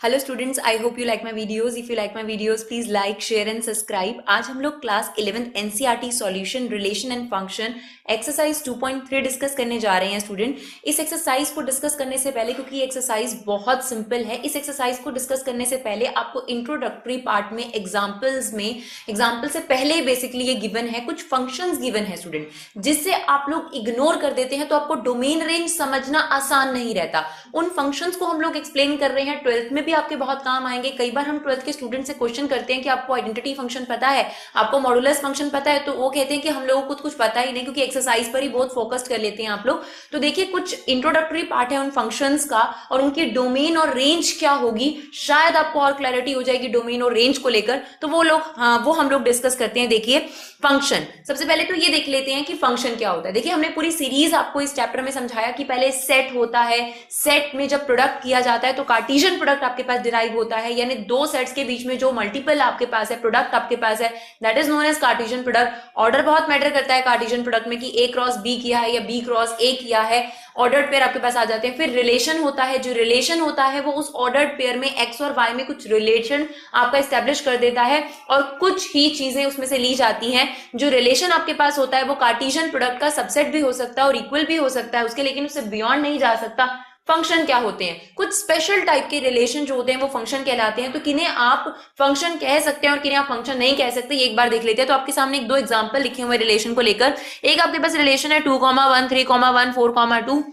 Hello students, I hope you like my videos. If you like my videos please like, share and subscribe. आज हम लोग class 11th NCERT solution relation and function exercise 2.3 discuss करने जा रहे हैं student. इस exercise को discuss करने से पहले, क्योंकि ये एक्सरसाइज बहुत सिंपल है, इस एक्सरसाइज को डिस्कस करने से पहले आपको इंट्रोडक्टरी पार्ट में एग्जाम्पल से पहले बेसिकली ये गिवन है, कुछ फंक्शंस गिवन है स्टूडेंट, जिससे आप लोग इग्नोर कर देते हैं तो आपको डोमेन रेंज समझना आसान नहीं रहता। उन फंक्शंस को हम लोग एक्सप्लेन कर रहे हैं, 12th में भी आपके बहुत काम आएंगे। कई बार हम 12th के स्टूडेंट से क्वेश्चन करते हैं कि आपको आइडेंटिटी फंक्शन पता है, आपको मॉडुलस फंक्शन पता है, तो वो कहते हैं कि हम लोगों को कुछ पता ही नहीं, क्योंकि एक्सरसाइज पर ही बहुत फोकस कर लेते हैं आप लोग। तो देखिए, कुछ इंट्रोडक्टरी पार्ट है उन फंक्शंस का, और उनकी डोमेन और रेंज क्या होगी, शायद आपको और क्लैरिटी हो जाएगी डोमेन और रेंज को लेकर। तो वो हम लोग डिस्कस करते हैं। देखिए फंक्शन, सबसे पहले तो ये देख लेते हैं कि फंक्शन क्या होता है। देखिए, हमने पूरी सीरीज आपको इस चैप्टर में समझाया कि पहले सेट होता है, सेट में जब प्रोडक्ट किया जाता है तो कार्टेशियन प्रोडक्ट आपके पास डिराइव होता है, यानी दो सेट्स के बीच में जो मल्टीपल आपके पास है, प्रोडक्ट आपके पास है, that is known as Cartesian product. Order बहुत मैटर करता है कार्टेशियन प्रोडक्ट में, कि ए क्रॉस बी किया है या बी क्रॉस ए किया है, ऑर्डर्ड पेयर आपके पास आ जाते हैं। फिर रिलेशन होता है, जो रिलेशन होता है वो उस ऑर्डर्ड पेयर में एक्स और वाई में कुछ रिलेशन आपका एस्टेब्लिश कर देता है, और कुछ ही चीजें उसमें से ली जाती हैं। जो रिलेशन आपके पास होता है वो कार्टेशियन प्रोडक्ट का सबसेट भी हो सकता है और इक्वल भी हो सकता है उसके, लेकिन उससे बियॉन्ड नहीं जा सकता। फंक्शन क्या होते हैं? कुछ स्पेशल टाइप के रिलेशन जो होते हैं वो फंक्शन कहलाते हैं। तो किन्हें आप फंक्शन कह सकते हैं और किन्हें आप फंक्शन नहीं कह सकते, एक बार देख लेते हैं। तो आपके सामने एक दो एग्जांपल लिखे हुए रिलेशन को लेकर। एक आपके पास रिलेशन है 2,1, 3,1, 4,2।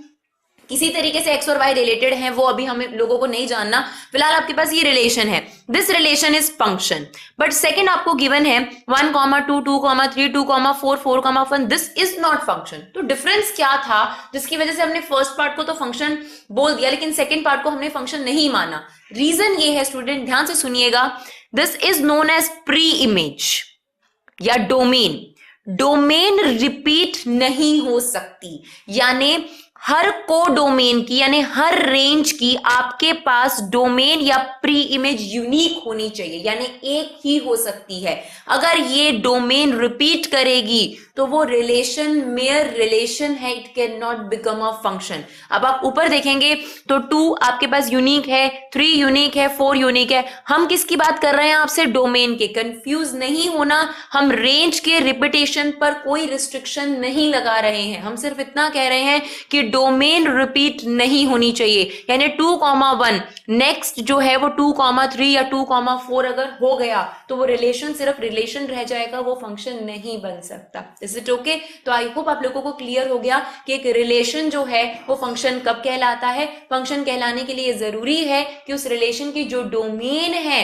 किसी तरीके से एक्स और वाई रिलेटेड हैं, वो अभी हम लोगों को नहीं जानना। फिलहाल आपके पास ये रिलेशन है, this relation is function. But second आपको गिवन है 1,2, 2,3, 2,4, 4,1, दिस इज नॉट फंक्शन। तो डिफरेंस क्या था जिसकी वजह से हमने फर्स्ट पार्ट को तो फंक्शन बोल दिया, लेकिन सेकेंड पार्ट को हमने फंक्शन नहीं माना? रीजन ये है स्टूडेंट, ध्यान से सुनिएगा, this is known as pre image या डोमेन। डोमेन रिपीट नहीं हो सकती, यानी हर को डोमेन की, यानी हर रेंज की आपके पास डोमेन या प्री इमेज यूनिक होनी चाहिए, यानी एक ही हो सकती है। अगर ये डोमेन रिपीट करेगी तो वो रिलेशन मेयर रिलेशन है, it can not become a function. अब आप ऊपर देखेंगे तो 2 आपके पास यूनिक है, 3 यूनिक है, 4 यूनिक है। हम किसकी बात कर रहे हैं? आपसे डोमेन के। कंफ्यूज नहीं होना, हम रेंज के रिपीटेशन पर कोई रिस्ट्रिक्शन नहीं लगा रहे हैं, हम सिर्फ इतना कह रहे हैं कि डोमेन रिपीट नहीं होनी चाहिए। यानी 2,1 नेक्स्ट जो है वो 2,3 या 2,4 अगर हो गया तो वो रिलेशन सिर्फ रिलेशन रह जाएगा, वो फंक्शन नहीं बन सकता। Is it okay? तो आई होप आप लोगों को क्लियर हो गया कि एक रिलेशन जो है वो फंक्शन कब कहलाता है। फंक्शन कहलाने के लिए जरूरी है कि उस रिलेशन की जो डोमेन है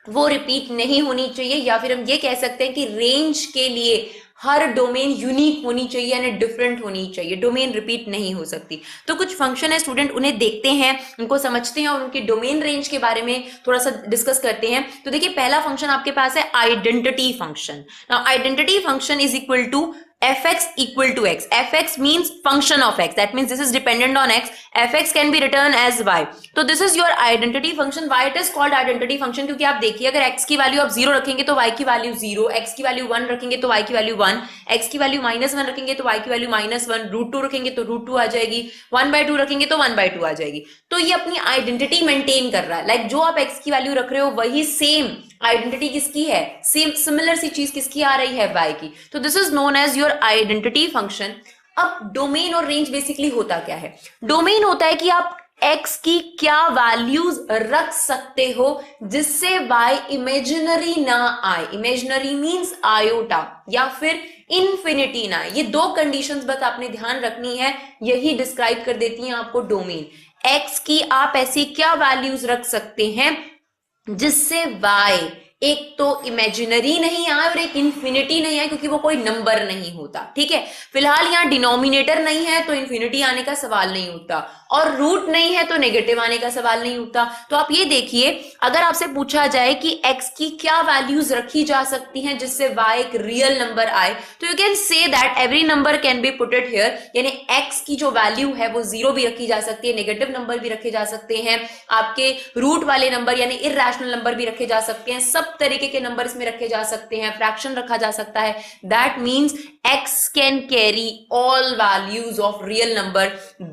वो रिपीट नहीं होनी चाहिए, या फिर हम ये कह सकते हैं कि रेंज के लिए हर डोमेन यूनिक होनी चाहिए, यानी डिफरेंट होनी चाहिए, डोमेन रिपीट नहीं हो सकती। तो कुछ फंक्शन है स्टूडेंट, उन्हें देखते हैं, उनको समझते हैं और उनकी डोमेन रेंज के बारे में थोड़ा सा डिस्कस करते हैं। तो देखिए, पहला फंक्शन आपके पास है identity function. Now identity function is equal to fx equal to x. fx means function of x, that means this is dependent on x. fx can be written as y. तो this is your identity function. why it is called identity function? क्योंकि आप देखिए, अगर x की value आप 0 रखेंगे तो y की वैल्यू 0, x की वैल्यू 1 रखेंगे तो y की वैल्यू 1, x की वैल्यू -1 रखेंगे तो y की वैल्यू -1, √2 रखेंगे तो √2 आ जाएगी, 1/2 रखेंगे तो 1/2 आ जाएगी। तो ये अपनी आइडेंटिटी मेंटेन कर रहा है। लाइक जो आप x की वैल्यू रख रहे हो वही सेम आइडेंटिटी किसकी है, सेम सिमिलर सी चीज किसकी आ रही है, y की। तो this is known as your identity function. अब डोमेन और रेंज बेसिकली होता क्या है? डोमेन होता है कि आप x की क्या वैल्यूज रख सकते हो जिससे y इमेजिनरी ना आए। इमेजिनरी मींस आयोटा या फिर इंफिनिटी ना आए। ये दो कंडीशंस बस आपने ध्यान रखनी है, यही डिस्क्राइब कर देती हैं आपको डोमेन। x की आप ऐसी क्या वैल्यूज रख सकते हैं जिससे y एक तो इमेजिनरी नहीं आए और एक इंफिनिटी नहीं आए, क्योंकि वो कोई नंबर नहीं होता। ठीक है, फिलहाल यहाँ डिनोमिनेटर नहीं है तो इंफिनिटी आने का सवाल नहीं उठता, और रूट नहीं है तो नेगेटिव आने का सवाल नहीं उठता। तो आप ये देखिए, अगर आपसे पूछा जाए कि x की क्या वैल्यूज रखी जा सकती हैं जिससे y एक रियल नंबर आए, तो you can say that every number can be putted here. यानी x की जो वैल्यू है वो 0 भी रखी जा सकती है, नेगेटिव नंबर भी रखे जा सकते हैं, आपके रूट वाले नंबर यानी इररेशनल नंबर भी रखे जा सकते हैं, सब तरीके के नंबर इसमें रखे जा सकते हैं, फ्रैक्शन रखा जा सकता है। That means x can carry all values of real number,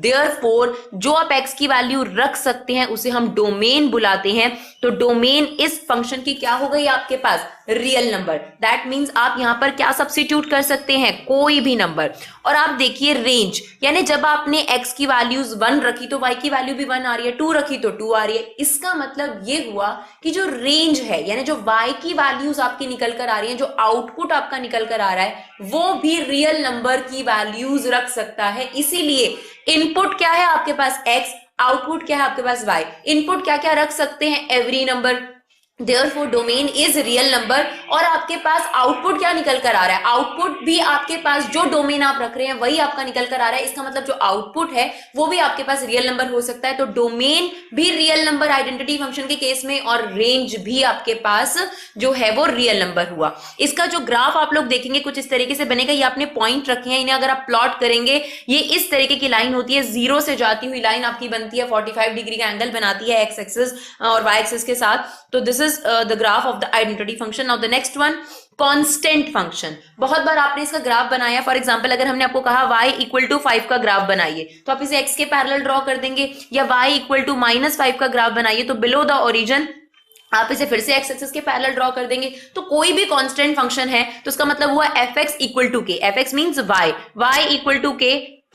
therefore जो आप x की वैल्यू रख सकते हैं उसे हम डोमेन बुलाते हैं। तो डोमेन इस फंक्शन की क्या हो गई आपके पास, रियल नंबर। दैट मींस आप यहां पर क्या सब्स्टिट्यूट कर सकते हैं, कोई भी नंबर। और आप देखिए रेंज, यानी जब आपने x की वैल्यूज 1 रखी तो y की वैल्यू भी 1 आ रही है, 2 रखी तो 2 आ रही है। इसका मतलब ये हुआ कि जो रेंज है यानी जो y की वैल्यूज आपकी निकल कर आ रही है, जो आउटपुट आपका निकल कर आ रहा है, वो भी रियल नंबर की वैल्यूज रख सकता है। इसीलिए इनपुट क्या है आपके पास x, आउटपुट क्या है आपके पास y। इनपुट क्या क्या रख सकते हैं, every number, Therefore domain is real number. और आपके पास आउटपुट क्या निकल कर आ रहा है, आउटपुट भी आपके पास जो डोमेन आप रख रहे हैं वही आपका निकल कर आ रहा है। इसका मतलब जो आउटपुट है वो भी आपके पास रियल नंबर हो सकता है। तो डोमेन भी रियल नंबर आइडेंटिटी फंक्शन के केस में, और रेंज भी आपके पास जो है वो रियल नंबर हुआ। इसका जो ग्राफ आप लोग देखेंगे कुछ इस तरीके से बनेगा। ये आपने पॉइंट रखे हैं, इन्हें अगर आप प्लॉट करेंगे ये इस तरीके की लाइन होती है, जीरो से जाती हुई लाइन आपकी बनती है, 45 डिग्री का एंगल बनाती है एक्स एक्सिस और वाई एक्सिस के साथ। तो this is the graph of the identity function. Now the next one, constant function. बहुत बार आपने इसका ग्राफ बनाया। फॉर एग्जांपल अगर हमने आपको कहा y इक्वल टू 5 का ग्राफ बनाइए, तो आप इसे x के पैरेलल ड्रॉ कर देंगे, या y इक्वल टू -5 का ग्राफ बनाइए तो बिलो द ओरिजिन आप इसे फिर से एक्स एक्सिस के पैरेलल ड्रॉ कर देंगे। तो कोई भी कांस्टेंट फंक्शन है तो उसका मतलब हुआ fx equal to k, fx means y equal to k,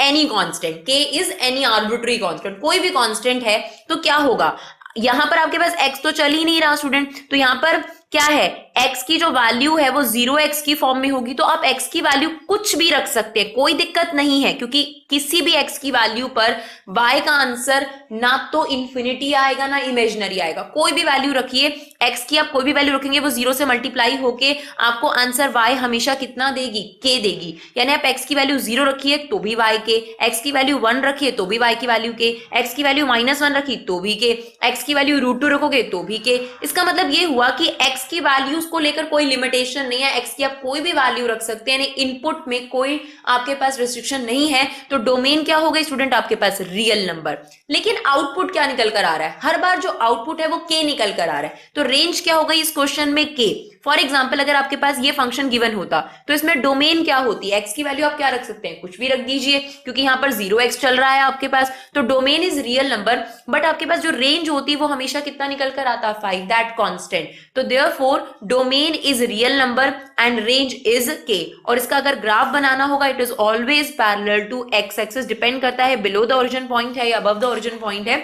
any constant, k is any arbitrary constant, कोई भी कांस्टेंट है तो क्या होगा, यहां पर आपके पास x तो चल ही नहीं रहा स्टूडेंट, तो यहां पर क्या है, x की जो वैल्यू है वो 0x की फॉर्म में होगी। तो आप x की वैल्यू कुछ भी रख सकते हैं, कोई दिक्कत नहीं है, क्योंकि किसी भी x की वैल्यू पर y का आंसर ना तो इंफिनिटी आएगा ना इमेजिनरी आएगा। कोई भी वैल्यू रखिए, x की आप कोई भी वैल्यू रखेंगे वो 0 से मल्टीप्लाई होके आपको आंसर y हमेशा कितना देगी, k देगी। यानी आप x की वैल्यू 0 रखिए तो भी y k, x की वैल्यू 1 रखिए तो भी y की वैल्यू k, x की वैल्यू -1 रखी तो भी k, x की वैल्यू √2 रखोगे तो भी k। इसका मतलब ये हुआ कि x की वैल्यूज को लेकर कोई लिमिटेशन नहीं है, x की आप कोई भी वैल्यू रख सकते हैं, इनपुट में कोई आपके पास रिस्ट्रिक्शन नहीं है। तो डोमेन क्या हो गई स्टूडेंट आपके पास, रियल नंबर। लेकिन आउटपुट क्या निकल कर आ रहा है, हर बार जो आउटपुट है वो k निकल कर आ रहा है। तो रेंज क्या हो गई इस क्वेश्चन में, k। फॉर एग्जाम्पल अगर आपके पास ये फंक्शन गिवन होता तो इसमें डोमेन क्या होती है, x की वैल्यू आप क्या रख सकते हैं, कुछ भी रख दीजिए, क्योंकि यहां पर 0x चल रहा है आपके पास। तो domain is real number, but आपके पास जो रेंज होती है वो हमेशा कितना निकल कर आता है, 5, दैट कांस्टेंट। तो therefore domain is real number and range is k। और इसका अगर ग्राफ बनाना होगा it is always parallel to x axis, depend करता है बिलो द ओरिजिन पॉइंट है या अबव द ओरिजिन पॉइंट है।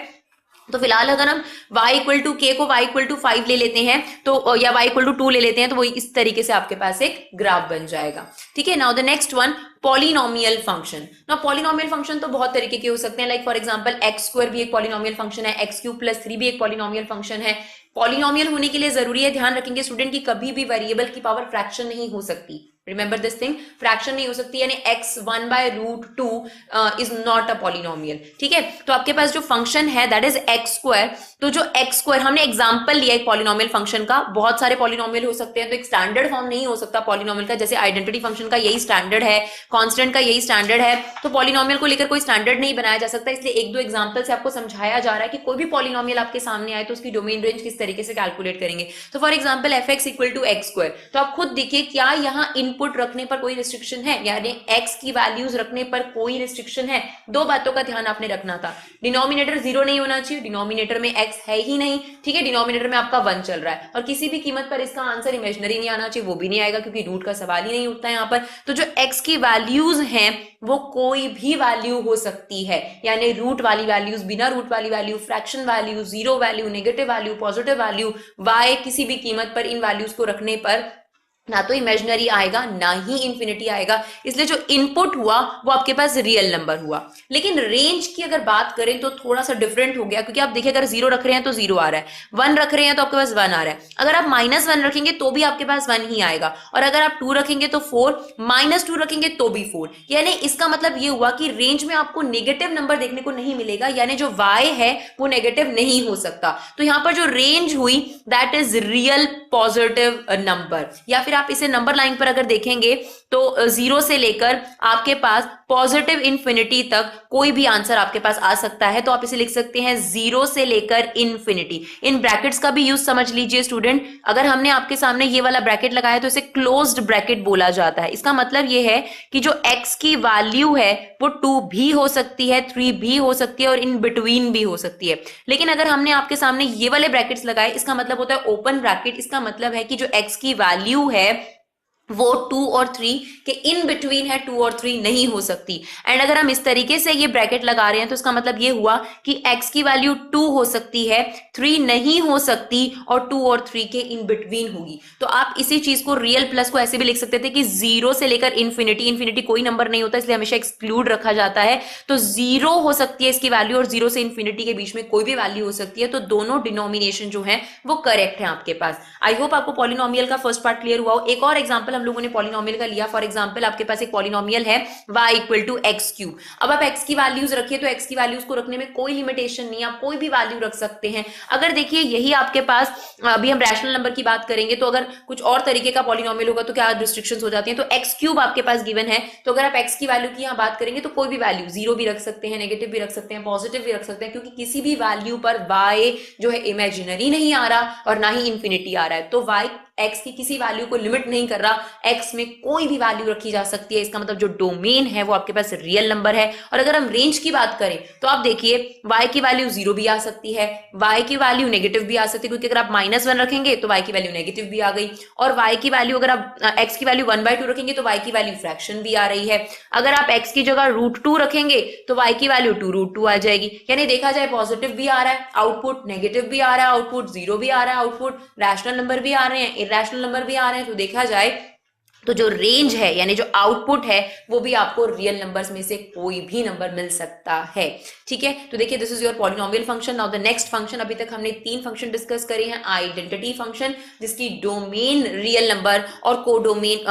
तो फिलहाल अगर हम y इक्वल टू k को y इक्वल टू 5 ले लेते हैं तो, या y इक्वल टू 2 ले लेते हैं, तो वो इस तरीके से आपके पास एक ग्राफ बन जाएगा। ठीक है, now the next one, polynomial function. ना पॉलिनोमियल फंक्शन तो बहुत तरीके के हो सकते हैं, लाइक फॉर एग्जांपल x² भी एक पॉलिनोमियल फंक्शन है, x³ + 3 भी एक पॉलिनोमियल फंक्शन है। पॉलिनोमियल होने के लिए जरूरी है, ध्यान रखेंगे स्टूडेंट की कभी भी वेरिएबल की पावर फ्रैक्शन नहीं हो सकती। रिमेंबर दिस थिंग, फ्रैक्शन नहीं हो सकती, यानी x1/√2 is not a polynomial. ठीक है, तो आपके पास जो फंक्शन है दैट इज x²। तो जो x² हमने एग्जांपल लिया एक पॉलिनोमियल फंक्शन का, बहुत सारे पॉलिनोमियल हो सकते हैं, तो एक स्टैंडर्ड फॉर्म नहीं हो सकता पॉलिनोमियल का, जैसे आइडेंटिटी फंक्शन का यही स्टैंडर्ड है, कांस्टेंट का यही स्टैंडर्ड है। तो पॉलिनोमियल को लेकर कोई स्टैंडर्ड नहीं बनाया जा सकता, इसलिए एक दो एग्जांपल से आपको समझाया जा रहा है कि कोई भी पॉलिनोमियल आपके सामने आए तो उसकी डोमेन रेंज किस तरीके से कैलकुलेट करेंगे। तो for example fx equal to x², तो आप खुद देखिए क्या यहाँ इनपुट रखने पर कोई रिस्ट्रिक्शन है, यानी x की वैल्यूज रखने पर कोई रिस्ट्रिक्शन है। दो बातों का ध्यान आपने रखना था, डिनोमिनेटर 0 नहीं होना चाहिए, डिनोमिनेटर में x है ही नहीं। ठीक है, डिनोमिनेटर में आपका 1 चल रहा है, और किसी भी कीमत पर इसका आंसर इमेजिनरी नहीं आना चाहिए, वो भी नहीं आएगा क्योंकि रूट का सवाल ही नहीं उठता है यहाँ पर। तो जो x की वैल्यूज हैं वो कोई भी वैल्यू हो सकती है, यानी रूट वाली वैल्यूज, बिना रूट वाली value, fraction value, zero value, negative value, positive value, y किसी भी कीमत पर इन वैल्यूज को रखने पर ना तो इमेजिनरी आएगा ना ही इंफिनिटी आएगा, इसलिए जो इनपुट हुआ वो आपके पास रियल नंबर हुआ। लेकिन रेंज की अगर बात करें तो थोड़ा सा डिफरेंट हो गया, क्योंकि आप देखिए अगर 0 रख रहे हैं तो 0 आ रहा है, 1 रख रहे हैं तो आपके पास 1 आ रहा है, अगर आप -1 रखेंगे तो भी आपके पास 1 ही आएगा, और अगर आप 2 रखेंगे तो 4, -2 रखेंगे तो भी 4। यानी इसका मतलब ये हुआ कि रेंज में आपको नेगेटिव नंबर देखने को नहीं मिलेगा, यानी जो y है वो नेगेटिव नहीं हो सकता। तो यहां पर जो रेंज हुई that is real positive number, या फिर आप इसे नंबर लाइन पर अगर देखेंगे तो 0 से लेकर आपके पास पॉजिटिव इन्फिनिटी तक कोई भी आंसर आपके पास आ सकता है। तो आप इसे लिख सकते हैं 0 से लेकर इन्फिनिटी। इन ब्रैकेट्स का भी यूज समझ लीजिए स्टूडेंट, अगर हमने आपके सामने ये वाला ब्रैकेट लगाया तो इसे क्लोज्ड ब्रैकेट बोला जाता है। इसका मतलब ये है कि जो x की वैल्यू है वो 2 भी हो सकती है, 3 भी हो सकती है और इन बिटवीन भी हो सकती है। लेकिन अगर हमने आपके सामने ये वाले ब्रैकेट्स लगाए, इसका मतलब होता है ओपन ब्रैकेट। इसका मतलब है कि जो x की वैल्यू है वो 2 और 3 के इन बिटवीन है, 2 और 3 नहीं हो सकती। एंड अगर हम इस तरीके से ये ब्रैकेट लगा रहे हैं तो इसका मतलब ये हुआ कि x की वैल्यू 2 हो सकती है, 3 नहीं हो सकती और 2 और 3 के इन बिटवीन होगी। तो आप इसी चीज को, रियल प्लस को ऐसे भी लिख सकते थे कि 0 से लेकर इन्फिनिटी, इन्फिनिटी कोई नंबर नहीं होता इसलिए हमेशा एक्सक्लूड रखा जाता है। तो 0 हो सकती है इसकी वैल्यू और 0 से इन्फिनिटी के बीच में कोई भी वैल्यू हो सकती है। तो दोनों डिनोमिनेशन जो है वो करेक्ट है आपके पास। आई होप आपको पॉलिनोमियल का फर्स्ट पार्ट क्लियर हुआ हो। एक और एग्जांपल हम लोगों ने पॉलिनोमियल का लिया। फॉर एग्जांपल आपके पास एक पॉलिनोमियल है y equal to x cube. अब आप x की वैल्यूज रखिए तो x की वैल्यूज को रखने में कोई लिमिटेशन नहीं, आप कोई भी वैल्यू रख सकते हैं। अगर देखिए यही आपके पास, अभी हम रैशनल नंबर की बात करेंगे तो अगर कुछ और तरीके का पॉलिनोमियल होगा तो क्या रिस्ट्रिक्शंस हो जाती हैं। तो एक्स क्यूब आपके पास गिवन है, तो अगर आप x की वैल्यू की यहाँ बात करेंगे तो कोई भी वैल्यू, 0 भी रख सकते हैं, नेगेटिव भी रख सकते हैं, पॉजिटिव भी रख सकते हैं, क्योंकि किसी भी वैल्यू पर y जो है इमेजिनरी नहीं आ रहा और ना ही इंफिनिटी आ रहा है। तो y x की किसी वैल्यू को लिमिट नहीं कर रहा, x में कोई भी वैल्यू रखी जा सकती है। इसका मतलब जो डोमेन है वो आपके पास रियल नंबर है। और अगर हम रेंज की बात करें तो आप देखिए y की वैल्यू 0 भी आ सकती है, y की वैल्यू नेगेटिव भी आ सकती है, क्योंकि अगर आप -1 रखेंगे तो y की वैल्यू नेगेटिव भी आ गई, और y की वैल्यू, अगर आप x की वैल्यू 1/2 रखेंगे तो y की वैल्यू फ्रैक्शन भी आ रही है। अगर आप x की जगह √2 रखेंगे तो y की वैल्यू 2√2 आ जाएगी। यानी देखा जाए पॉजिटिव भी आ रहा है आउटपुट, नेगेटिव भी आ रहा है आउटपुट, 0 भी आ रहा है आउटपुट, रैशनल नंबर भी आ रहे हैं, इरैशनल नंबर भी आ रहे हैं। तो देखा जाए तो जो रेंज है यानी जो आउटपुट है वो भी आपको रियल नंबर्स में से कोई भी नंबर मिल सकता है। ठीक है, तो देखिए this is your polynomial function. Now the next function, अभी तक हमने 3 फंक्शन डिस्कस करे हैं। आइडेंटिटी फंक्शन जिसकी डोमेन रियल नंबर और कोडोमेन,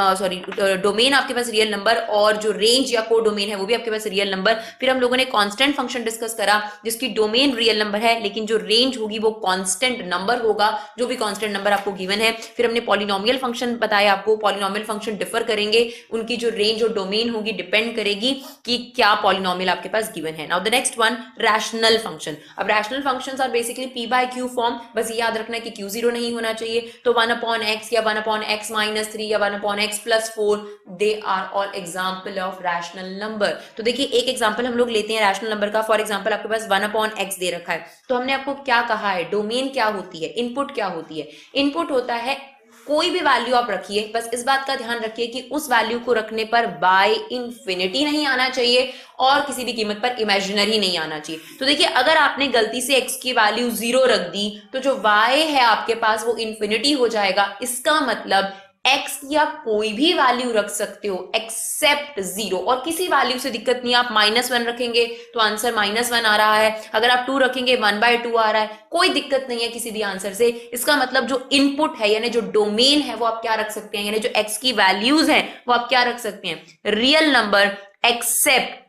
डोमेन आपके पास रियल नंबर और जो रेंज या कोडोमेन है वो भी आपके पास रियल नंबर। फिर हम लोगों ने कांस्टेंट फंक्शन डिस्कस करा जिसकी डोमेन रियल नंबर है लेकिन जो रेंज होगी वो कांस्टेंट नंबर होगा, जो भी कांस्टेंट नंबर आपको गिवन है। फिर हमने पॉलिनोमियल फंक्शन बताया आपको, पॉलिनोमियल फंक्शन डिफर करेंगे, उनकी जो रेंज और डोमेन होगी डिपेंड करेगी कि क्या पॉलिनोमियल आपके पास गिवन है। Now the next one, rational function. अब rational functions are basically p by q form. बस ये याद रखना है कि q0 नहीं होना चाहिए। तो 1/x या 1/x - 3 या 1/x + 4, they are all example of rational number. तो देखिए एक एग्जांपल हम लोग लेते हैं रैशनल नंबर का। फॉर एग्जांपल आपके पास 1/x दे रखा है, तो हमने आपको क्या कहा है, डोमेन क्या होती है, इनपुट क्या होती है। इनपुट होता है कोई भी वैल्यू आप रखिए, बस इस बात का ध्यान रखिए कि उस वैल्यू को रखने पर बाय इंफिनिटी नहीं आना चाहिए और किसी भी कीमत पर इमेजिनरी नहीं आना चाहिए। तो देखिए अगर आपने गलती से x की वैल्यू 0 रख दी तो जो y है आपके पास वो इंफिनिटी हो जाएगा। इसका मतलब x या कोई भी वैल्यू रख सकते हो एक्सेप्ट 0, और किसी वैल्यू से दिक्कत नहीं। आप -1 रखेंगे तो आंसर -1 आ रहा है, अगर आप 2 रखेंगे 1/2 आ रहा है, कोई दिक्कत नहीं है किसी भी आंसर से। इसका मतलब जो इनपुट है यानी जो डोमेन है वो आप क्या रख सकते हैं, यानी जो x की वैल्यूज हैं वो आप क्या रख सकते हैं, रियल नंबर एक्सेप्ट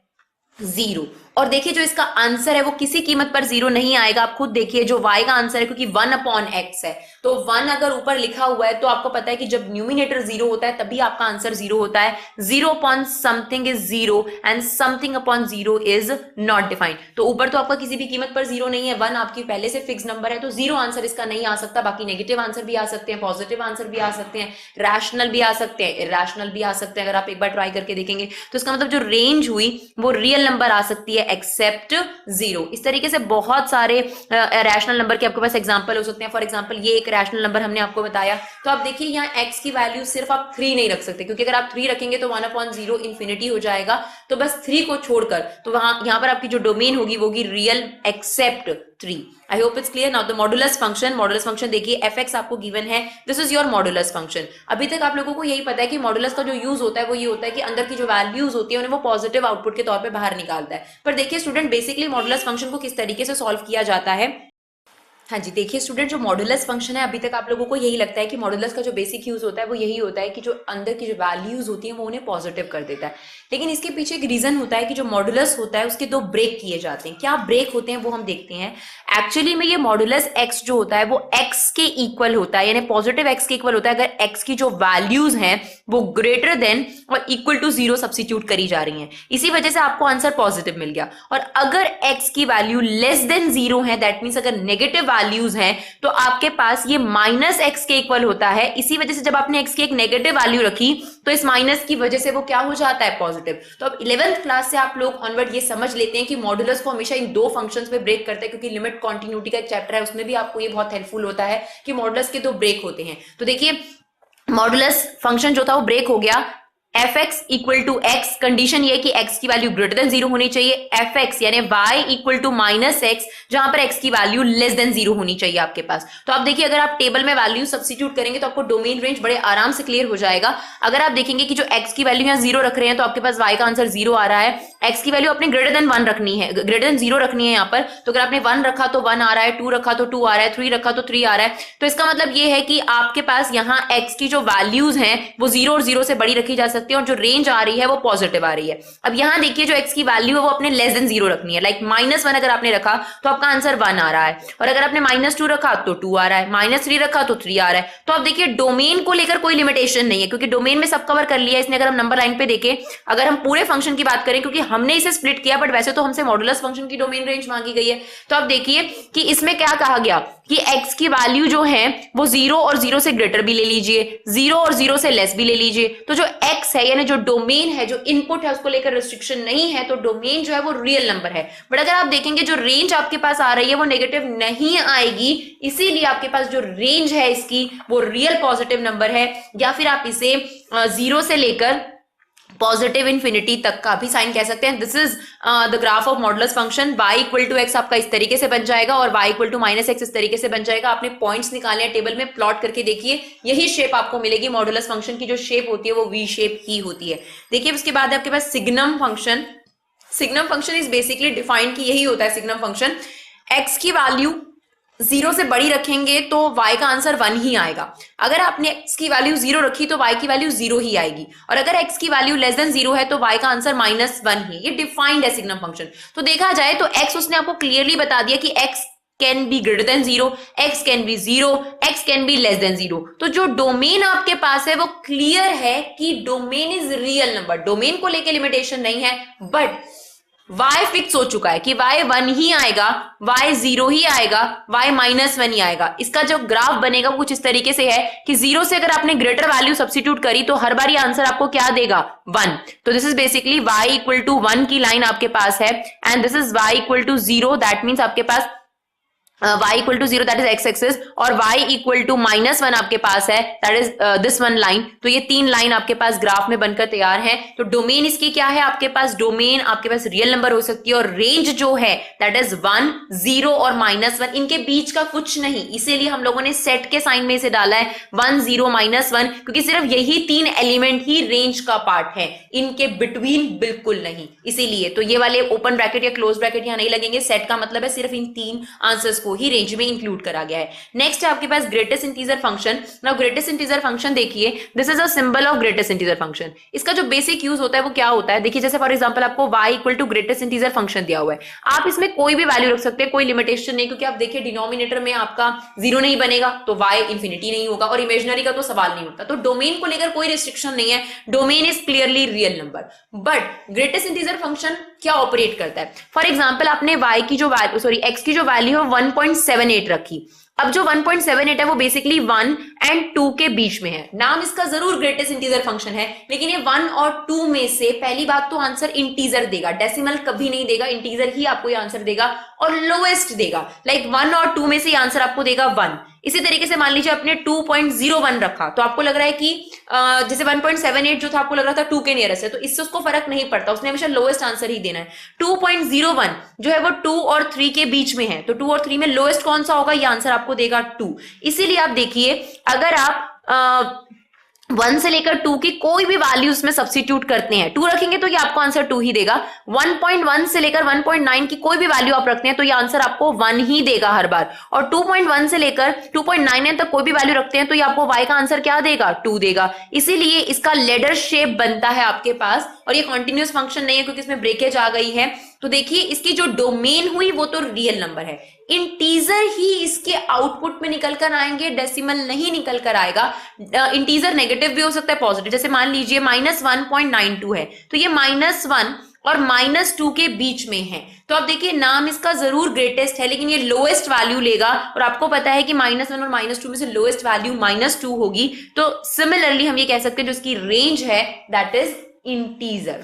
0। और देखिए जो इसका आंसर है वो किसी कीमत पर 0 नहीं आएगा। आप खुद देखिए जो y का आंसर है, क्योंकि 1/x है तो 1 अगर ऊपर लिखा हुआ है तो आपको पता है कि जब न्यूमिनेटर 0 होता है तभी आपका आंसर 0 होता है। 0 upon something is 0 and something upon 0 is not defined. तो ऊपर तो आपका किसी भी कीमत पर 0 नहीं है, 1 आपकी पहले से फिक्स नंबर है, तो 0 आंसर इसका नहीं आ सकता। बाकी नेगेटिव आंसर भी आ सकते हैं, पॉजिटिव आंसर भी आ सकते हैं, रैशनल भी आ सकते हैं, इरैशनल भी आ सकते हैं। अगर आप एक बार ट्राई करके देखेंगे तो इसका मतलब जो रेंज हुई वो रियल नंबर आ सकती है एक्सेप्ट 0। इस तरीके से बहुत सारे रैशनल नंबर के आपके पास एग्जांपल हो सकते हैं। फॉर एग्जांपल ये एक रैशनल नंबर हमने आपको बताया, तो आप देखिए यहाँ x की वैल्यू सिर्फ आप 3 नहीं रख सकते, क्योंकि अगर आप 3 रखेंगे तो 1/0 इंफिनिटी हो जाएगा। तो बस 3 को छोड़कर तो यहाँ पर आपकी जो डोमेन होगी वो होगी real except 3। I hope it's clear. Now the modulus function. Modulus function देखिए fx आपको गिवन है, this is your modulus function. अभी तक आप लोगों को यही पता है कि मॉडुलस का जो यूज होता है वो ये होता है कि अंदर की जो वैल्यूज होती है उन्हें वो पॉजिटिव आउटपुट के तौर पे बाहर निकालता है। पर देखिए स्टूडेंट बेसिकली मॉडुलस फंक्शन को किस तरीके से सॉल्व किया जाता है, हाँ जी, देखिए स्टूडेंट, जो मॉडुलस फंक्शन है, अभी तक आप लोगों को यही लगता है कि मॉडुलस का जो बेसिक यूज होता है वो यही होता है कि जो अंदर की जो वैल्यूज होती हैं वो उन्हें पॉजिटिव कर देता है। लेकिन इसके पीछे एक रीजन होता है कि जो मॉडुलस होता है उसके दो ब्रेक किए जाते हैं। क्या ब्रेक होते हैं वो हम देखते हैं। एक्चुअली में ये मॉडुलस एक्स जो होता है वो एक्स के इक्वल होता है, यानी पॉजिटिव एक्स के इक्वल होता है अगर एक्स की जो वैल्यूज हैं वो ग्रेटर देन और इक्वल टू 0 सब्सिट्यूट करी जा रही हैं। इसी वजह से आपको आंसर पॉजिटिव मिल गया। और अगर एक्स की वैल्यू लेस देन 0 है, दैट मीन्स अगर नेगेटिव वैल्यूज हैं, तो आपके पास ये माइनस एक्स के इक्वल होता है। इसी वजह से जब आपने एक्स की एक नेगेटिव वैल्यू रखी तो इस माइनस की वजह से वो क्या हो जाता है, पॉजिटिव। तो अब 11th क्लास से आप लोग ऑनवर्ड ये समझ लेते हैं कि मॉडुलस को हमेशा इन दो फंक्शंस में ब्रेक करता है, क्योंकि लिमिट कॉन्टिन्यूटी का एक चैप्टर है, उसमें भी आपको ये बहुत हेल्पफुल होता है कि मॉडुलस के दो ब्रेक होते हैं। तो देखिए, मॉडुलस फंक्शन जो था वो ब्रेक हो गया। F x equal to x, condition ये कि एक्स की वैल्यू ग्रेटर देन 0 होनी चाहिए। एफ एक्स यानी y equal to minus x, जहां पर एक्स की वैल्यू लेस देन 0 होनी चाहिए आपके पास। तो आप देखिए, अगर आप टेबल में वैल्यू सब्स्टिट्यूट करेंगे तो आपको डोमेन रेंज बड़े आराम से क्लियर हो जाएगा। अगर आप देखेंगे कि जो एक्स की वैल्यू यहाँ 0 रख रहे हैं तो आपके पास वाई का आंसर 0 आ रहा है। एक्स की वैल्यू अपने ग्रेटर देन 1 रखनी है, ग्रेटर देन 0 रखनी है यहाँ पर। तो अगर आपने 1 रखा तो 1 आ रहा है, 2 रखा तो 2 आ रहा है, 3 रखा तो 3 आ रहा है। तो इसका मतलब ये है कि आपके पास यहाँ एक्स की जो वैल्यूज हैं वो 0 और 0 से बड़ी रखी जा सकती है, और जो रेंज आ रही है वो पॉजिटिव आ रही है। अब यहां देखिए, जो एक्स की वैल्यू है वो अपने लेस देन 0 रखनी है। लाइक -1 अगर आपने रखा तो आपका आंसर 1 आ रहा है, और अगर आपने -2 रखा तो 2 आ रहा है, -3 रखा तो 3 आ रहा है। तो आप देखिए, डोमेन को लेकर कोई लिमिटेशन नहीं है, क्योंकि डोमेन में सब कवर कर लिया है इसने। अगर हम नंबर लाइन पे देखें, अगर हम पूरे फंक्शन की बात करें, क्योंकि हमने इसे स्प्लिट किया, बट वैसे तो हमसे मॉडुलस फंक्शन की डोमेन रेंज मांगी गई है। तो आप देखिए कि इसमें क्या कहा गया कि x की वैल्यू जो है वो 0 और 0 से ग्रेटर भी ले लीजिए, 0 और 0 से लेस भी ले लीजिए। तो जो x है, यानी जो डोमेन है, जो इनपुट है, उसको लेकर रिस्ट्रिक्शन नहीं है, तो डोमेन जो है वो रियल नंबर है। बट अगर आप देखेंगे जो रेंज आपके पास आ रही है वो नेगेटिव नहीं आएगी, इसीलिए आपके पास जो रेंज है इसकी वो रियल पॉजिटिव नंबर है। या फिर आप इसे 0 से लेकर पॉजिटिव इंफिनिटी तक का भी साइन कह सकते हैं। This is the graph of modulus function. y equal to x आपका इस तरीके से बन जाएगा और y equal to minus x इस तरीके से बन जाएगा। आपने पॉइंट्स निकाले हैं, टेबल में प्लॉट करके देखिए, यही शेप आपको मिलेगी। मॉडुलस फंक्शन की जो शेप होती है वो वी शेप ही होती है। देखिए, उसके बाद आपके पास signum function. Signum function is basically defined कि यही होता है सिग्नम फंक्शन। x की वैल्यू 0 से बड़ी रखेंगे तो y का आंसर 1 ही आएगा। अगर आपने x की वैल्यू 0 रखी तो y की वैल्यू 0 ही आएगी, और अगर x की वैल्यू लेस देन 0 है तो y का आंसर -1 ही। ये डिफाइंड है सिग्नम फंक्शन। तो देखा जाए तो x उसने आपको क्लियरली बता दिया कि x can be greater than 0, x can be 0, x can be less than 0। तो जो डोमेन आपके पास है वो क्लियर है कि domain is real number. Domain को लेके लिमिटेशन नहीं है, बट y फिक्स हो चुका है कि y 1 ही आएगा, y 0 ही आएगा, y -1 ही आएगा। इसका जो ग्राफ बनेगा वो कुछ इस तरीके से है कि 0 से अगर आपने ग्रेटर वैल्यू सब्स्टिट्यूट करी तो हर बार ये आंसर आपको क्या देगा, 1। तो this is basically y equal to 1 की लाइन आपके पास है, and this is y equal to 0, that means आपके पास y equal to 0 that is x axis, और y इक्वल टू -1 आपके पास है, that is this one line. तो ये 3 लाइन आपके पास ग्राफ में बनकर तैयार है। तो डोमेन इसकी क्या है आपके पास, डोमेन आपके पास रियल नंबर हो सकती है, और रेंज जो है दैट इज 1, 0 और -1, इनके बीच का कुछ नहीं। इसीलिए हम लोगों ने सेट के साइन में इसे डाला है 1, 0, -1, क्योंकि सिर्फ यही 3 एलिमेंट ही रेंज का पार्ट है, इनके बिटवीन बिल्कुल नहीं। इसीलिए तो ये वाले ओपन ब्रैकेट या क्लोज ब्रैकेट यहां नहीं लगेंगे। सेट का मतलब है सिर्फ इन 3 आंसर्स को ही रेंज में इंक्लूड करा गया है। नेक्स्ट है आपके पास greatest integer function. Now greatest integer function देखिए, this is a symbol of greatest integer function. इसका जो बेसिक यूज होता है वो क्या होता है, देखिए जैसे फॉर एग्जांपल आपको y equal to greatest integer function दिया हुआ है, आप इसमें कोई भी वैल्यू रख सकते हैं, कोई लिमिटेशन नहीं, क्योंकि आप देखिए डिनोमिनेटर में आपका 0 नहीं बनेगा तो y इंफिनिटी नहीं होगा, और इमेजिनरी का तो सवाल नहीं उठता। तो डोमेन को लेकर कोई रिस्ट्रिक्शन नहीं है, domain is clearly real number. But greatest integer function क्या ऑपरेट करता है, फॉर एग्जांपल आपने y की जो वैल्यू x की जो वैल्यू है 1.78 रखी। अब जो 1.78 है वो बेसिकली 1 एंड 2 के बीच में है। नाम इसका जरूर ग्रेटेस्ट इंटीजर फंक्शन है, लेकिन ये 1 और 2 में से पहली बात तो आंसर इंटीजर देगा, डेसिमल कभी नहीं देगा, इंटीजर ही आपको ये आंसर देगा, और लोएस्ट देगा। लाइक 1 और 2 में से ये आंसर आपको देगा 1। इसी तरीके से मान लीजिए आपने 2.01 रखा, तो आपको लग रहा है कि जैसे 1.78 जो था आपको लग रहा था 2 के नियरेस्ट है, तो इससे उसको फर्क नहीं पड़ता, उसने हमेशा लोएस्ट आंसर ही देना है। 2.01 जो है वो 2 और 3 के बीच में है, तो 2 और 3 में लोएस्ट कौन सा होगा, ये आंसर आपको देगा 2। इसीलिए आप देखिए, अगर आप 1 से लेकर 2 की कोई भी वैल्यू उसमें सब्स्टिट्यूट करते हैं, 2 रखेंगे तो ये आपको आंसर 2 ही देगा। 1.1 से लेकर 1.9 की कोई भी वैल्यू आप रखते हैं तो ये आंसर आपको 1 ही देगा हर बार। और 2.1 से लेकर 2.99 तक कोई भी वैल्यू रखते हैं तो ये आपको y का आंसर क्या देगा, 2 देगा। इसीलिए इसका लेडर शेप बनता है आपके पास, और ये कॉन्टिन्यूस फंक्शन नहीं है क्योंकि इसमें ब्रेकेज आ गई है। तो देखिए इसकी जो डोमेन हुई वो तो रियल नंबर है, इंटीजर ही इसके आउटपुट में निकल कर आएंगे, डेसिमल नहीं निकल कर आएगा। इंटीजर नेगेटिव भी हो सकता है, पॉजिटिव, जैसे मान लीजिए -1.92 है तो ये -1 और -2 के बीच में है। तो आप देखिए नाम इसका जरूर ग्रेटेस्ट है लेकिन ये लोएस्ट वैल्यू लेगा, और आपको पता है कि -1 और -2 में से लोएस्ट वैल्यू -2 होगी। तो सिमिलरली हम ये कह सकते हैं जो इसकी रेंज है that is integer.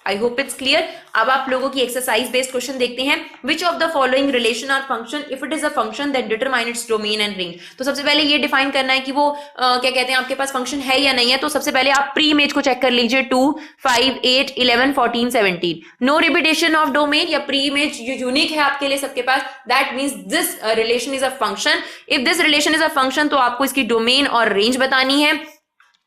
I hope it's clear. अब आप लोगों की एक्सरसाइज बेस्ड क्वेश्चन देखते हैं। Which of the following relation और function if it is a function that determine its domain and range. तो सबसे पहले ये डिफाइन करना है कि वो क्या कहते हैं आपके पास फंक्शन है या नहीं है। तो सबसे पहले आप प्री इमेज को चेक कर लीजिए, 2, 5, 8, 11, 14, 17। नो रिपीटेशन ऑफ डोमेन या प्री इमेज जो यूनिक है आपके लिए सबके पास, that means this relation is a function. If this relation is a function तो आपको इसकी डोमेन और रेंज बतानी है।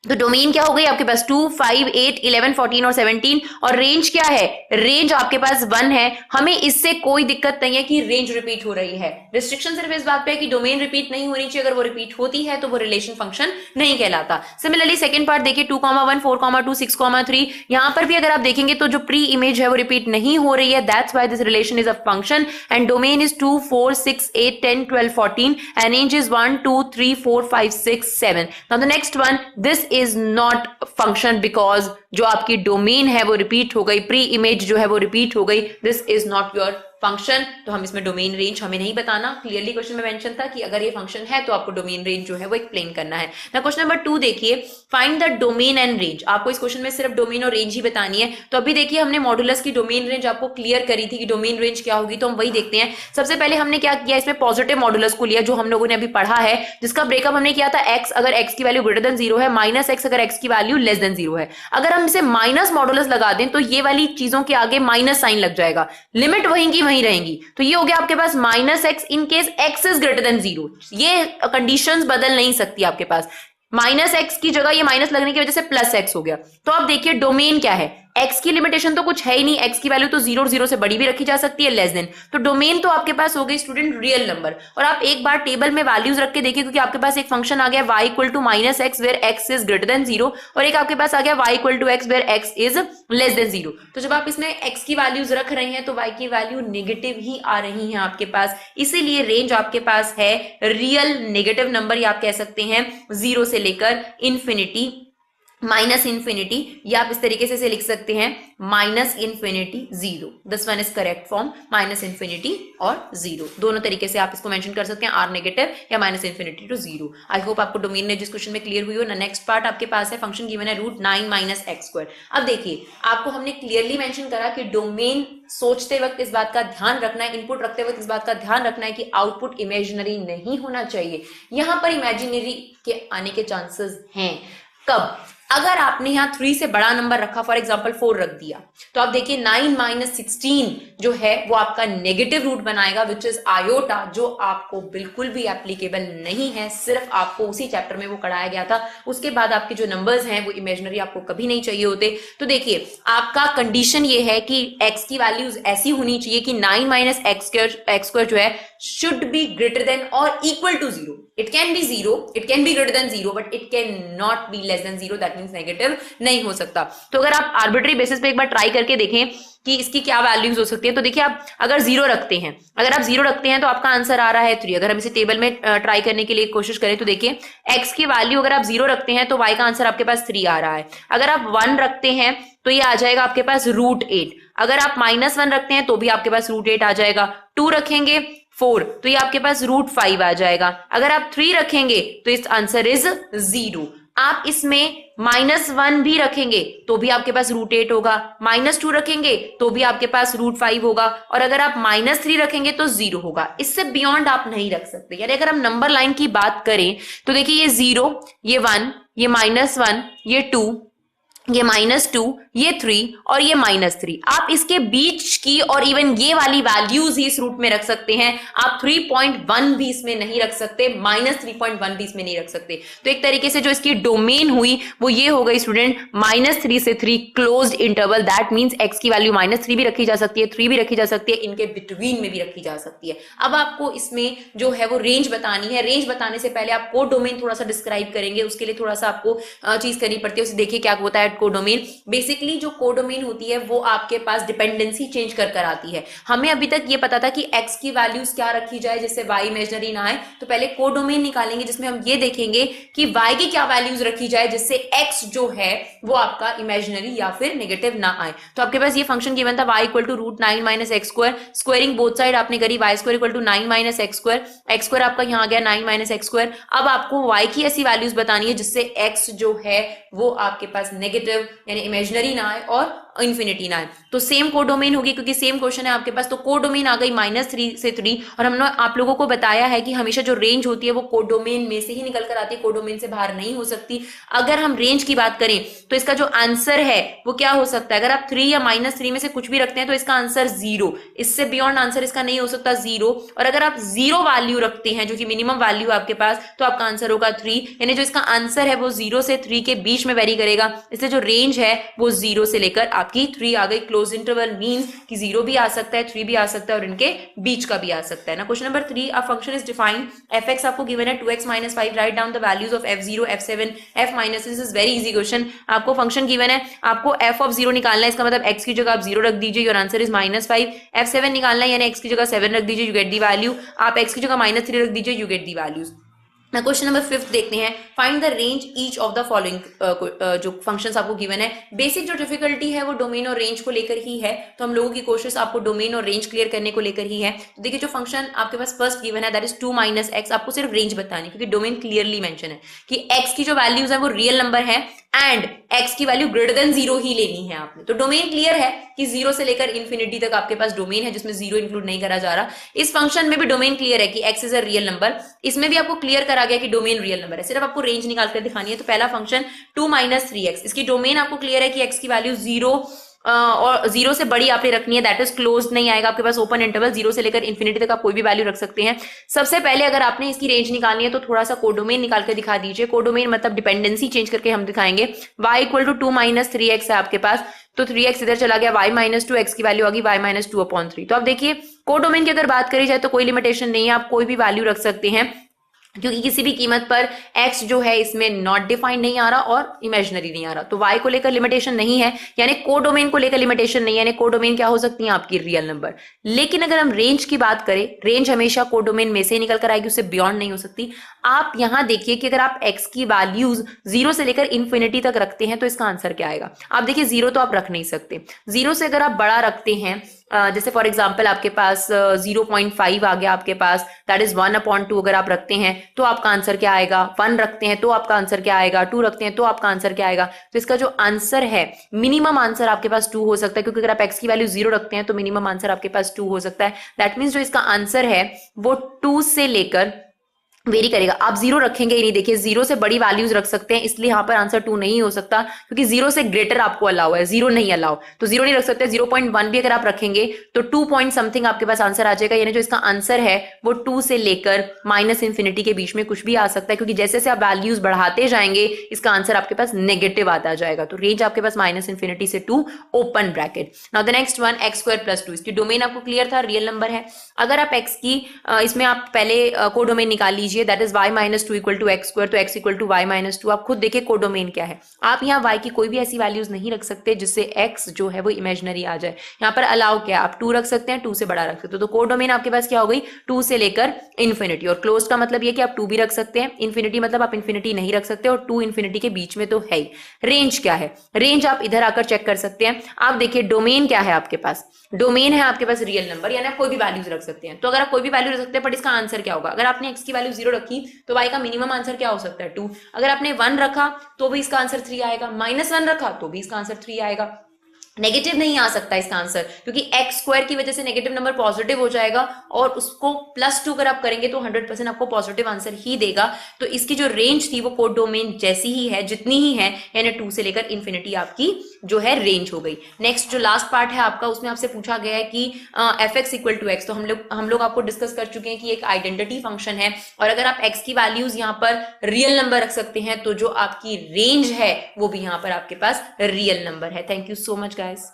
तो डोमेन क्या हो गई आपके पास 2, 5, 8, 11, 14 और 17, और रेंज क्या है, रेंज आपके पास 1 है। हमें इससे कोई दिक्कत नहीं है कि रेंज रिपीट हो रही है, रिस्ट्रिक्शन सिर्फ इस बात पे है कि डोमेन रिपीट नहीं होनी चाहिए। अगर वो रिपीट होती है तो वो रिलेशन फंक्शन नहीं कहलाता। सिमिलरली सेकंड पार्ट देखिए 2,1, 4,2, 6,3, यहां पर भी अगर आप देखेंगे तो जो प्री इमेज है वो रिपीट नहीं हो रही है, that's why this relation is a function and domain is 2, 4, 6, 8, 10, 12, 14 and range is 1, 2, 3, 4, 5, 6, 7। Now the next one, this is not function because जो आपकी डोमेन है वो रिपीट हो गई, प्री इमेज जो है वो रिपीट हो गई, this is not your function. तो हम इसमें डोमेन रेंज हमें नहीं बताना, क्लियरली क्वेश्चन में मेंशन था कि अगर ये फंक्शन है तो आपको डोमेन रेंज जो है वो एक्सप्लेन करना है ना। क्वेश्चन नंबर 2 देखिए, find the domain and range. आपको इस क्वेश्चन में सिर्फ डोमेन और रेंज ही बतानी है। तो अभी देखिए हमने मॉडुलस की डोमेन रेंज आपको क्लियर करी थी कि डोमेन रेंज क्या होगी, तो हम वही देखते हैं। सबसे पहले हमने क्या किया, इसमें पॉजिटिव मॉडुलस को लिया जो हम लोगों ने अभी पढ़ा है, जिसका ब्रेकअप हमने किया था एक्स अगर एक्स की वैल्यू ग्रेटर देन 0 है, -x अगर एक्स की वैल्यू लेस देन 0 है। अगर हम इसे माइनस मॉडुलस लगा दें तो ये वाली चीजों के आगे माइनस साइन लग जाएगा, लिमिट वहीं की वहीं रहेंगी। तो ये हो गया आपके पास -x in case x is greater than 0। ये कंडीशंस बदल नहीं सकती आपके पास, -x की जगह ये माइनस लगने की वजह से +x हो गया। तो आप देखिए डोमेन क्या है, x की लिमिटेशन तो कुछ है ही नहीं, x की वैल्यू तो 0 और 0 से बड़ी भी रखी जा सकती है, लेस देन। तो डोमेन तो आपके पास हो गई स्टूडेंट रियल नंबर। और आप एक बार टेबल में वैल्यूज रख के देखिए, क्योंकि आपके पास एक फंक्शन आ गया y equal to -x where x is greater than 0, और एक आपके पास आ गया y equal to x where x is less than 0। तो जब आप इसमें x की वैल्यूज रख रहे हैं तो y की वैल्यू नेगेटिव ही आ रही है आपके पास, इसीलिए रेंज आपके पास है रियल नेगेटिव नंबर, या आप कह सकते हैं 0 से लेकर इन्फिनिटी, -इन्फिनिटी, या आप इस तरीके से लिख सकते हैं -infinity 0। This one is correct form, -infinity और 0 दोनों तरीके से आप इसको मेंशन कर सकते हैं, आर नेगेटिव या -इन्फिनिटी टू 0। आई होप आपको डोमेन ने जिस क्वेश्चन में क्लियर हुई हो ना। नेक्स्ट पार्ट आपके पास है फंक्शन गिवन है √9 - x²। अब देखिए आपको हमने क्लियरली मेंशन करा कि डोमेन सोचते वक्त इस बात का ध्यान रखना है, इनपुट रखते वक्त इस बात का ध्यान रखना है कि आउटपुट इमेजिनरी नहीं होना चाहिए। यहां पर इमेजिनरी के आने के चांसेस हैं कब, अगर आपने यहां 3 से बड़ा नंबर रखा, फॉर एग्जांपल 4 रख दिया, तो आप देखिए 9 - 16 जो है वो आपका नेगेटिव रूट बनाएगा, विच इज आयोटा, जो आपको बिल्कुल भी एप्लीकेबल नहीं है। सिर्फ आपको उसी चैप्टर में वो कराया गया था, उसके बाद आपके जो नंबर्स हैं वो इमेजिनरी आपको कभी नहीं चाहिए होते। तो देखिए आपका कंडीशन ये है कि x की वैल्यूज ऐसी होनी चाहिए कि 9 - x² जो है शुड बी ग्रेटर देन और equal to 0। It can be 0, it can be greater than 0, but it can not be less than 0, that means negative नहीं हो सकता। तो अगर आप आर्बिट्री बेसिस पे एक बार ट्राई करके देखें कि इसकी क्या वैल्यूज हो सकती है, तो देखिए आप अगर 0 रखते हैं, अगर आप 0 रखते हैं तो आपका आंसर आ रहा है 3। अगर हम इसे टेबल में ट्राई करने के लिए कोशिश करें तो देखिए x की वैल्यू अगर आप 0 रखते हैं तो y का आंसर आपके पास 3 आ रहा है। अगर आप 1 रखते हैं तो ये आ जाएगा आपके पास √8। अगर आप -1 रखते हैं तो भी आपके पास √8 आ जाएगा। 2 रखेंगे 4 तो ये आपके पास √5 आ जाएगा। अगर आप 3 रखेंगे तो इस आंसर इज 0। आप इसमें -1 भी रखेंगे तो भी आपके पास √8 होगा, -2 रखेंगे तो भी आपके पास √5 होगा, और अगर आप -3 रखेंगे तो 0 होगा। इससे बियॉन्ड आप नहीं रख सकते। यानी अगर हम नंबर लाइन की बात करें तो देखिए ये 0, ये 1, ये -1, ये 2, ये -2, ये 3 और ये -3, आप इसके बीच की और इवन ये वाली वैल्यूज ही इस रूट में रख सकते हैं। आप 3.1 भी इसमें नहीं रख सकते, -3.1 भी इसमें नहीं रख सकते। तो एक तरीके से जो इसकी डोमेन हुई वो ये हो गई स्टूडेंट, -3 से 3 closed interval. That means x की वैल्यू -3 भी रखी जा सकती है, 3 भी रखी जा सकती है, इनके बिटवीन में भी रखी जा सकती है। अब आपको इसमें जो है वो रेंज बतानी है। रेंज बताने से पहले आप कोडोमेन थोड़ा सा डिस्क्राइब करेंगे, उसके लिए थोड़ा सा आपको चीज करनी पड़ती है। उसे देखिए क्या होता है कोडोमेन। बेसिकली जो कोडोमेन होती है वो आपके पास डिपेंडेंसी चेंज कर कर आती है। हमें अभी तक ये पता था कि x की वैल्यूज क्या रखी जाए जिससे y इमेजनरी ना आए, तो पहले कोडोमेन निकालेंगे जिसमें हम ये देखेंगे कि y की क्या वैल्यूज रखी जाए जिससे x जो है वो आपका इमेजनरी या फिर नेगेटिव ना आए। तो आपके पास ये फंक्शन गिवन था y equal to √9 - x², squaring both side आपने करी, y² equal to 9 - x², x² आपका यहाँ आ गया 9 - x²। अब आपको y की ऐसी वैल्यूज बतानी है जिससे x जो है वो आपके पास नेगेटिव यानी इमेजिनरी ना आए और इंफिनिटी ना आए। तो सेम कोडोमेन होगी क्योंकि सेम क्वेश्चन है आपके पास। तो कोडोमेन आ गई -3 से 3, और हमने आप लोगों को बताया है कि हमेशा जो रेंज होती है वो कोडोमेन में से ही निकल कर आती है, कोडोमेन से बाहर नहीं हो सकती। अगर हम रेंज की बात करें तो इसका जो आंसर है वो क्या हो सकता है, अगर आप 3 या -3 में से कुछ भी रखते हैं तो इसका आंसर 0, इससे बियॉन्ड आंसर इसका नहीं हो सकता 0। और अगर आप 0 वैल्यू रखते हैं जो कि मिनिमम वैल्यू आपके पास, तो आपका आंसर होगा 3, यानी जो इसका आंसर है वो 0 से 3 के बीच में वेरी करेगा। इसलिए जो रेंज है वो 0 से लेकर आपकी 3 आ गई। क्लोज इंटरवल मींस कि 0 भी आ सकता है, 3 भी आ सकता है और इनके बीच का भी आ सकता है ना। Question number 3, a function is defined, fx आपको गिवन है 2x - 5, write down the values of f0, f7, f minus. This is very easy question. आपको फंक्शन गिवन है, आपको f ऑफ 0 निकालना है, इसका मतलब x की जगह आप 0 रख दीजिए, योर आंसर इज -5। f7 निकालना है यानी x की जगह 7 रख दीजिए, यू गेट दी वैल्यू। आप x की जगह -3 रख दीजिए, यू गेट दी वैल्यूज। ना क्वेश्चन नंबर 5 देखते हैं, find the range each of the following. जो फंक्शंस आपको गिवन है, बेसिक जो डिफिकल्टी है वो डोमेन और रेंज को लेकर ही है, तो हम लोगों की कोशिश आपको डोमेन और रेंज क्लियर करने को लेकर ही है। तो देखिए जो फंक्शन आपके पास फर्स्ट गिवन है दैट इज 2 - x, आपको सिर्फ रेंज बतानी है क्योंकि डोमेन क्लियरली मेंशन है कि x की जो वैल्यूज है वो रियल नंबर है एंड x की वैल्यू ग्रेटर देन 0 ही लेनी है आपने। तो डोमेन क्लियर है कि 0 से लेकर इंफिनिटी तक आपके पास डोमेन है जिसमें 0 इंक्लूड नहीं करा जा रहा। इस फंक्शन में भी डोमेन क्लियर है कि x is a real number, इसमें भी आपको क्लियर करा गया कि डोमेन रियल नंबर है, सिर्फ आपको रेंज निकाल कर दिखानी है। तो पहला फंक्शन 2 - 3x, इसकी डोमेन आपको क्लियर है कि x की वैल्यू 0 और 0 से बड़ी आपने रखनी है, दैट इज क्लोज नहीं आएगा आपके पास, ओपन इंटरवल 0 से लेकर इंफिनिटी तक आप कोई भी वैल्यू रख सकते हैं। सबसे पहले अगर आपने इसकी रेंज निकालनी है तो थोड़ा सा कोडोमेन निकाल कर दिखा दीजिए। कोडोमेन मतलब डिपेंडेंसी चेंज करके हम दिखाएंगे। y इक्वल टू 2 - 3x है आपके पास, तो 3x इधर चला गया, y - 2, x की वैल्यू आ गई y - 2/3। तो आप देखिए कोडोमेन की अगर बात करी जाए तो कोई लिमिटेशन नहीं है, आप कोई भी वैल्यू रख सकते हैं क्योंकि किसी भी कीमत पर x जो है इसमें नॉट डिफाइंड नहीं आ रहा और इमेजिनरी नहीं आ रहा। तो y को लेकर लिमिटेशन नहीं है, यानी कोडोमेन को लेकर लिमिटेशन नहीं है, यानी कोडोमेन क्या हो सकती है आपकी रियल नंबर। लेकिन अगर हम रेंज की बात करें, रेंज हमेशा कोडोमेन में से निकल कर आएगी, उससे बियॉन्ड नहीं हो सकती। आप यहां देखिए कि अगर आप x की वैल्यूज 0 से लेकर इंफिनिटी तक रखते हैं तो इसका आंसर क्या आएगा। आप देखिए 0 तो आप रख नहीं सकते, 0 से अगर आप बड़ा रखते हैं, जैसे फॉर एग्जाम्पल आपके पास 0.5 आ गया आपके पास, दैट इज 1/2 अगर आप रखते हैं तो आपका आंसर क्या आएगा। 1 रखते हैं तो आपका आंसर क्या आएगा, 2 रखते हैं तो आपका आंसर क्या आएगा। तो इसका जो आंसर है मिनिमम आंसर आपके पास 2 हो सकता है, क्योंकि अगर आप x की वैल्यू 0 रखते हैं तो मिनिमम आंसर आपके पास 2 हो सकता है। दैट मीन्स जो इसका आंसर है वो 2 से लेकर वेरी करेगा। आप 0 रखेंगे ही नहीं, देखिए 0 से बड़ी वैल्यूज रख सकते हैं, इसलिए यहां पर आंसर 2 नहीं हो सकता क्योंकि 0 से ग्रेटर आपको अलाउ है, 0 नहीं अलाउ, तो 0 नहीं रख सकते। 0.1 भी अगर आप रखेंगे तो 2 पॉइंट समथिंग आपके पास आंसर आ जाएगा, यानी जो इसका आंसर है वो 2 से लेकर -इंफिनिटी के बीच में कुछ भी आ सकता है, क्योंकि जैसे जैसे आप वैल्यूज बढ़ाते जाएंगे इसका आंसर आपके पास नेगेटिव आता जाएगा। तो रेंज आपके पास -इंफिनिटी से 2, open bracket. Now the next one, x² + 2, इसकी डोमेन आपको क्लियर था, रियल नंबर है। अगर आप x की इसमें आप पहले कोडोमेन निकाल लीजिए, that is y - 2 equal to x², तो x इक्वल टू y - 2। आप खुद देखिए कोडोमेन क्या है, आप यहाँ y की कोई भी ऐसी वैल्यूज नहीं रख सकते जिससे x जो है वो इमेजिनरी आ जाए। यहाँ पर अलाउ क्या है, आप 2 रख सकते हैं, 2 से बड़ा रख सकते हो। तो कोडोमेन आपके पास क्या हो गई, 2 से लेकर इंफिनिटी। और क्लोज का मतलब ये कि आप 2 भी रख सकते हैं, इंफिनिटी मतलब आप इंफिनिटी नहीं रख सकते, और 2 इंफिनिटी के बीच में तो है ही। रेंज क्या है, रेंज आप इधर आकर चेक कर सकते हैं। आप देखिए डोमेन क्या है आपके पास, डोमेन है आपके पास रियल नंबर, यानी आप कोई भी वैल्यूज रख सकते हैं। तो अगर आप कोई भी वैल्यू रख सकते हैं, बट इसका आंसर क्या होगा, अगर आपने x की वैल्यू 0 रखी तो y का मिनिमम आंसर क्या हो सकता है, 2। अगर आपने 1 रखा तो भी इसका आंसर 3 आएगा, -1 रखा तो भी इसका आंसर 3 आएगा। नेगेटिव नहीं आ सकता इसका आंसर, क्योंकि एक्स स्क्वायर की वजह से नेगेटिव नंबर पॉजिटिव हो जाएगा और उसको +2 अगर आप करेंगे तो 100% आपको पॉजिटिव आंसर ही देगा। तो इसकी जो रेंज थी वो कोड डोमेन जैसी ही है, जितनी ही है, यानी 2 से लेकर इन्फिनिटी आपकी जो है रेंज हो गई। नेक्स्ट जो लास्ट पार्ट है आपका, उसमें आपसे पूछा गया है कि f x equal to x. तो हम लोग आपको डिस्कस कर चुके हैं कि एक आइडेंटिटी फंक्शन है, और अगर आप एक्स की वैल्यूज यहाँ पर रियल नंबर रख सकते हैं तो जो आपकी रेंज है वो भी यहाँ पर आपके पास रियल नंबर है। Thank you so much guys.